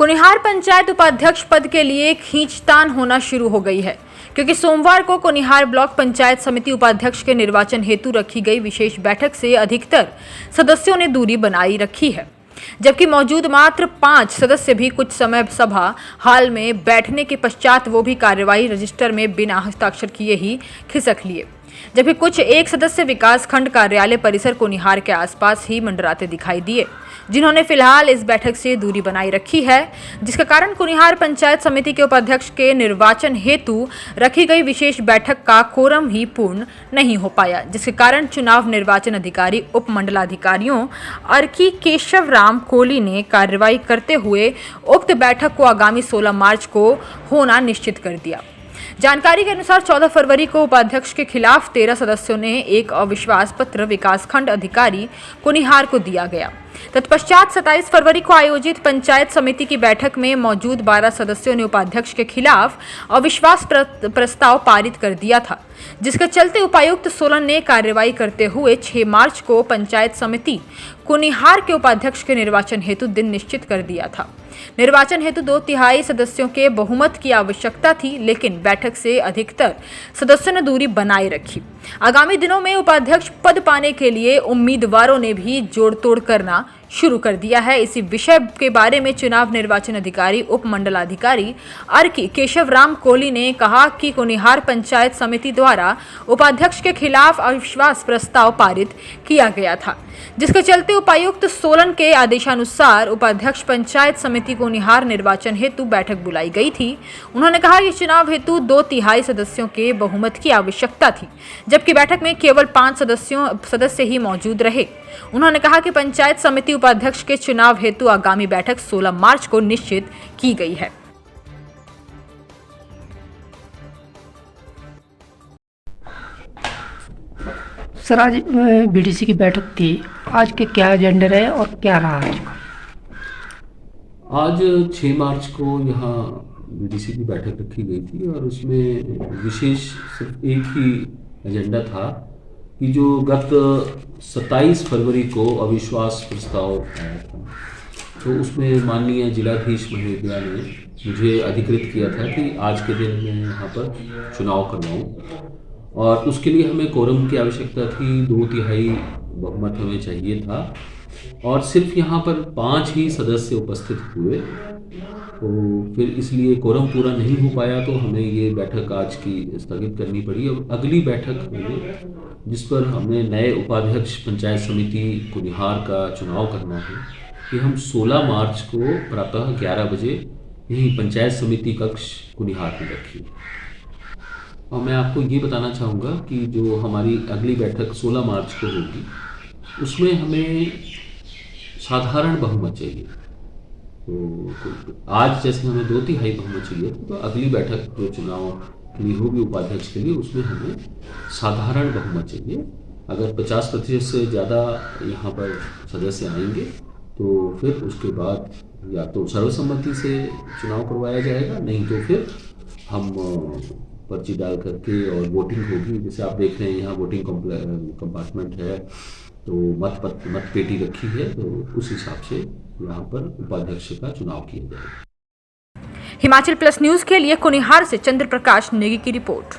कुनिहार पंचायत उपाध्यक्ष पद के लिए खींचतान होना शुरू हो गई है, क्योंकि सोमवार को कुनिहार ब्लॉक पंचायत समिति उपाध्यक्ष के निर्वाचन हेतु रखी गई विशेष बैठक से अधिकतर सदस्यों ने दूरी बनाई रखी है, जबकि मौजूद मात्र 5 सदस्य भी कुछ समय सभा हाल में बैठने के पश्चात वो भी कार्यवाही रजिस्टर में बिना हस्ताक्षर किए ही खिसक लिए, जबकि कुछ एक सदस्य विकास खंड कार्यालय परिसर कुनिहार के आसपास ही मंडराते दिखाई दिए, जिन्होंने फिलहाल इस बैठक से दूरी बनाई रखी है, जिसके कारण कुनिहार पंचायत समिति के उपाध्यक्ष के निर्वाचन हेतु रखी गई विशेष बैठक का कोरम ही पूर्ण नहीं हो पाया, जिसके कारण चुनाव निर्वाचन अधिकारी उप मंडलाधिकारियों अर्की केशव राम कोहली ने कार्रवाई करते हुए उक्त बैठक को आगामी 16 मार्च को होना निश्चित कर दिया। जानकारी के अनुसार 14 फरवरी को उपाध्यक्ष के खिलाफ 13 सदस्यों ने एक अविश्वास पत्र विकासखंड अधिकारी कुनिहार को दिया गया। तत्पश्चात 27 फरवरी को आयोजित पंचायत समिति की बैठक में मौजूद 12 सदस्यों ने उपाध्यक्ष के खिलाफ अविश्वास प्रस्ताव पारित कर दिया था, जिसके चलते उपायुक्त सोलन ने कार्रवाई करते हुए 6 मार्च को पंचायत समिति कुनिहार के उपाध्यक्ष के निर्वाचन हेतु दिन निश्चित कर दिया था। निर्वाचन हेतु 2/3 सदस्यों के बहुमत की आवश्यकता थी, लेकिन बैठक से अधिकतर सदस्यों ने दूरी बनाए रखी। आगामी दिनों में उपाध्यक्ष पद पाने के लिए उम्मीदवारों ने भी जोड़तोड़ करना शुरू कर दिया है। इसी विषय के बारे में चुनाव निर्वाचन अधिकारी उप मंडलाधिकारी अर्की केशव राम कोहली ने कहा कि कुनिहार पंचायत समिति द्वारा उपाध्यक्ष के खिलाफ अविश्वास प्रस्ताव पारित किया गया था, जिसके चलते उपायुक्त सोलन के आदेशानुसार उपाध्यक्ष पंचायत समिति कुनिहार निर्वाचन हेतु बैठक बुलाई गई थी। उन्होंने कहा कि चुनाव हेतु 2/3 सदस्यों के बहुमत की आवश्यकता थी, जबकि बैठक में केवल 5 सदस्य ही मौजूद रहे। उन्होंने कहा कि पंचायत समिति उपाध्यक्ष के चुनाव हेतु आगामी बैठक 16 मार्च को निश्चित की गई है। सर, आज बीडीसी की बैठक थी, आज के क्या एजेंडा है और क्या रहा आज 6 मार्च को यहाँ बीडीसी की बैठक रखी गई थी और उसमें विशेष सिर्फ एक ही एजेंडा था कि जो गत 27 फरवरी को अविश्वास प्रस्ताव आया था, तो उसमें माननीय जिलाधीश महोदया ने मुझे अधिकृत किया था कि आज के दिन मैं यहाँ पर चुनाव करवाऊँ, और उसके लिए हमें कोरम की आवश्यकता थी। 2/3 बहुमत हमें चाहिए था और सिर्फ यहाँ पर 5 ही सदस्य उपस्थित हुए, तो फिर इसलिए कोरम पूरा नहीं हो पाया, तो हमें ये बैठक आज की स्थगित करनी पड़ी। और अगली बैठक में जिस पर हमें नए उपाध्यक्ष पंचायत समिति कुनिहार का चुनाव करना है, कि हम 16 मार्च को प्रातः 11 बजे यही पंचायत समिति कक्ष कुनिहार में रखी। और मैं आपको ये बताना चाहूँगा कि जो हमारी अगली बैठक 16 मार्च को होगी, उसमें हमें साधारण बहुमत चाहिए। तो आज जैसे हमें 2/3 बहुमत चाहिए, तो अगली बैठक जो चुनाव के लिए होगी उपाध्यक्ष के लिए, उसमें हमें साधारण बहुमत चाहिए। अगर 50% से ज़्यादा यहाँ पर सदस्य आएंगे तो फिर उसके बाद या तो सर्वसम्मति से चुनाव करवाया जाएगा, नहीं तो फिर हम पर्ची डाल करके और वोटिंग होगी। जैसे आप देख रहे हैं यहाँ वोटिंग कंपार्टमेंट है, तो मत पेटी रखी है, तो उस हिसाब से यहाँ पर उपाध्यक्ष का चुनाव किया जाएगा। हिमाचल प्लस न्यूज के लिए कुनिहार से चंद्र प्रकाश नेगी की रिपोर्ट।